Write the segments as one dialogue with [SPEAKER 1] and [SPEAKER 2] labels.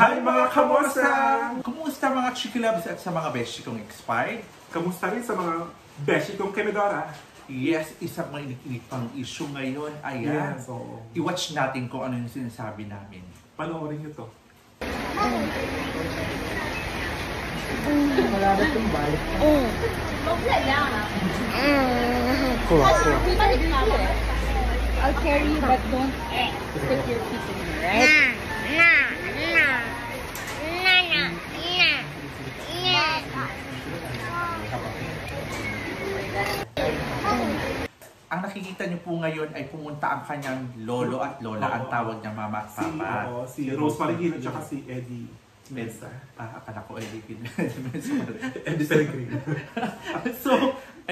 [SPEAKER 1] Hi mga kamusta!
[SPEAKER 2] Kumusta mga chikilabs at sa mga beshi kong expired?
[SPEAKER 1] Kamusta rin sa mga beshi kong Kenedora?
[SPEAKER 2] Yes, isang mainit-init pang issue ngayon. Ayan.
[SPEAKER 1] Yes, oo.
[SPEAKER 2] I-watch natin kung ano yung sinasabi namin.
[SPEAKER 1] Panoorin nyo to.
[SPEAKER 3] Malabot yung balik.
[SPEAKER 4] I'll carry you, but don't stick your feet in me, right?
[SPEAKER 2] Ang nakikita niyo po ngayon ay pumunta ang kanyang lolo at lola. Ang tawag niya mama at papa.
[SPEAKER 1] Si Rosemary Hill at saka si Eddie Mesa.
[SPEAKER 2] Akala ko Eddie Hill.
[SPEAKER 1] Eddie Pellegrin.
[SPEAKER 2] So,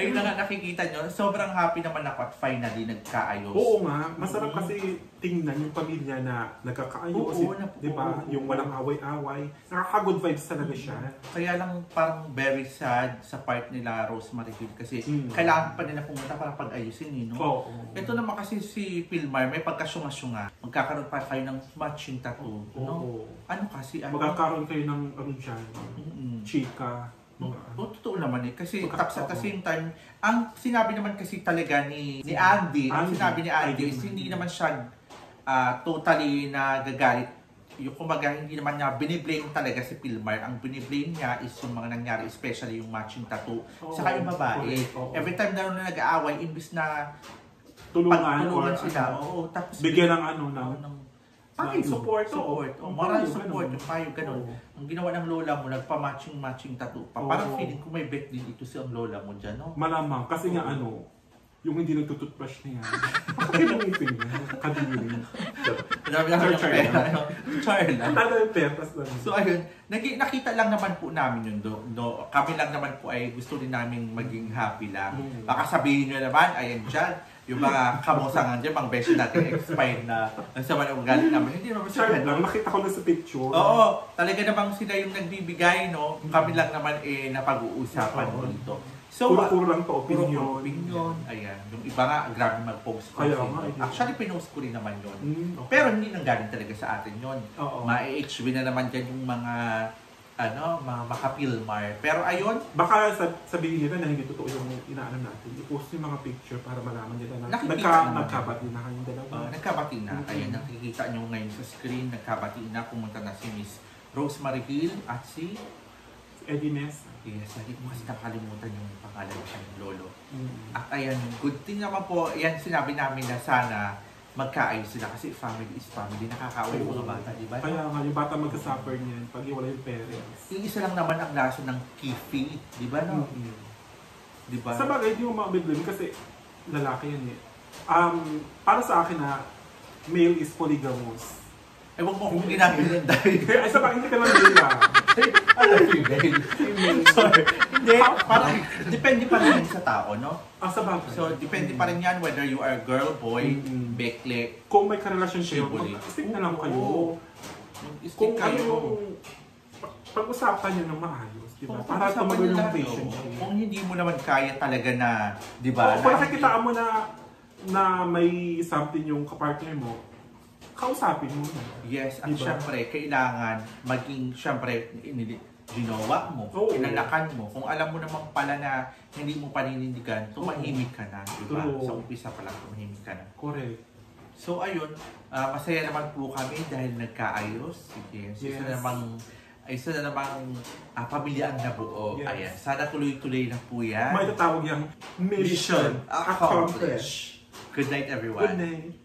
[SPEAKER 2] ayun na nga nakikita nyo. Sobrang happy naman ako at finally nagkaayos.
[SPEAKER 1] Oo nga, masarap kasi tingnan yung pamilya na nagkakaayos. Diba? Yung walang away-away. Nakaka-good vibes talaga siya.
[SPEAKER 2] Kaya lang parang very sad sa part nila Rosemary Hill kasi kailangan pa nila pumunta para pag-ayusin. No?
[SPEAKER 1] Oo.
[SPEAKER 2] Ito naman kasi si Pilmar, may pagkasyunga-syunga. Magkakaroon pa kayo ng matching tattoo. No? Ano kasi?
[SPEAKER 1] Magkakaroon kayo ng ano dyan, chika.
[SPEAKER 2] Totoo naman eh. Kasi tapos at the same time, ang sinabi naman kasi talaga ni Andy, ang sinabi ni Andy is hindi naman siya totally nagagalit. Yung kumbaga, hindi naman niya biniblame talaga si Pilmar. Ang biniblame niya is yung mga nangyari, especially yung matching tattoo. Saka yung babae. Every time na nag-aaway, imbis na tulungan sila. Tapos
[SPEAKER 1] bigyan ng ano na.
[SPEAKER 2] Support. Moral support, yung payo, ganun. Ang ginawa ng lola mo, nagpa-matching tattoo pa. Parang feeling ko may bet din ito si ang lola mo dyan, no?
[SPEAKER 1] Malamang, kasi nga ano, yung hindi nagtututbrush niya. Pakilungipin niya, kadiri.
[SPEAKER 2] Marami lang yung pera. Char lang.
[SPEAKER 1] Tala yung pera.
[SPEAKER 2] So ayun, nakita lang naman po namin yun. Kami lang naman po ay gusto rin namin maging happy lang. Baka sabihin nyo naman, ayan dyan, yung mga kamusangan dyan, mga beshi natin expired na ang sama ng ugali namin. Hindi naman
[SPEAKER 1] Char lang, nakita ko na sa picture.
[SPEAKER 2] Oo, talaga namang sila yung nagbibigay, no? Kami lang naman napag-uusapan dito. So,
[SPEAKER 1] puro lang to opinion.
[SPEAKER 2] Ayan. Yung iba nga, grabe mag-post ko. Actually, pinost ko rin naman yun. Pero hindi nang galing talaga sa atin yun. Ma-HB na naman dyan yung mga mga makapilmar. Pero ayun.
[SPEAKER 1] Baka sabihin nila na hindi totoo yung inaalam natin. I-post yung mga picture para malaman nila na nagkabati na kayong dalawa.
[SPEAKER 2] Nagkabati na. Ayan, nakikita nyo ngayon sa screen. Nagkabati na. Pumunta na si Miss Rosemary Hill at si
[SPEAKER 1] Eddie Mesa.
[SPEAKER 2] Yes, hindi ko kasi nakalimutan yung pangalan siya ng lolo. At ayan, good thing naman po. Yan, sinabi namin na sana magkaayos sila kasi family is family. Nakakaaway yung mga bata, di ba?
[SPEAKER 1] Kaya nga, yung bata magka-suffer niyan pag iwala yung parents.
[SPEAKER 2] Yung isa lang naman ang laso ng kifi, di ba? No? Di ba?
[SPEAKER 1] Sa bagay, hindi mo mabiblim kasi lalaki yan eh. Para sa akin na male is polygamous.
[SPEAKER 2] Eh, wag mo kong ginagawa dahil.
[SPEAKER 1] Ay, sa bagay, hindi ka lang male lang.
[SPEAKER 2] Ano female? Sorry. Hindi, parang depende pa rin sa tao, no?
[SPEAKER 1] Sa bagay.
[SPEAKER 2] So, depende pa rin yan whether you are girl, boy, bekle.
[SPEAKER 1] Kung may karelasyon kayo, mag-stick na lang kayo. Kung ano yung pag-usapan nyo ng maayos, di ba? Para tumagal yung relationship.
[SPEAKER 2] Kung hindi mo naman kaya talaga na, di ba?
[SPEAKER 1] Kung nakikitaan mo na may something yung kapartner mo, kausapin mo na.
[SPEAKER 2] Yes, at syempre, kailangan maging, syempre, ginawa mo, inanakan mo. Kung alam mo naman pala na hindi mo paninindigan, tumahimik ka na, diba? Sa umpisa pa lang, tumahimik ka na.
[SPEAKER 1] Correct.
[SPEAKER 2] So, ayun, masaya naman po kami dahil nagkaayos. Yes. Isa na namang pamilya ang nabuo. Yes. Ayan, sana tuloy-tuloy na po yan.
[SPEAKER 1] May tatawag yung mission accomplished.
[SPEAKER 2] Good night, everyone.
[SPEAKER 1] Good night.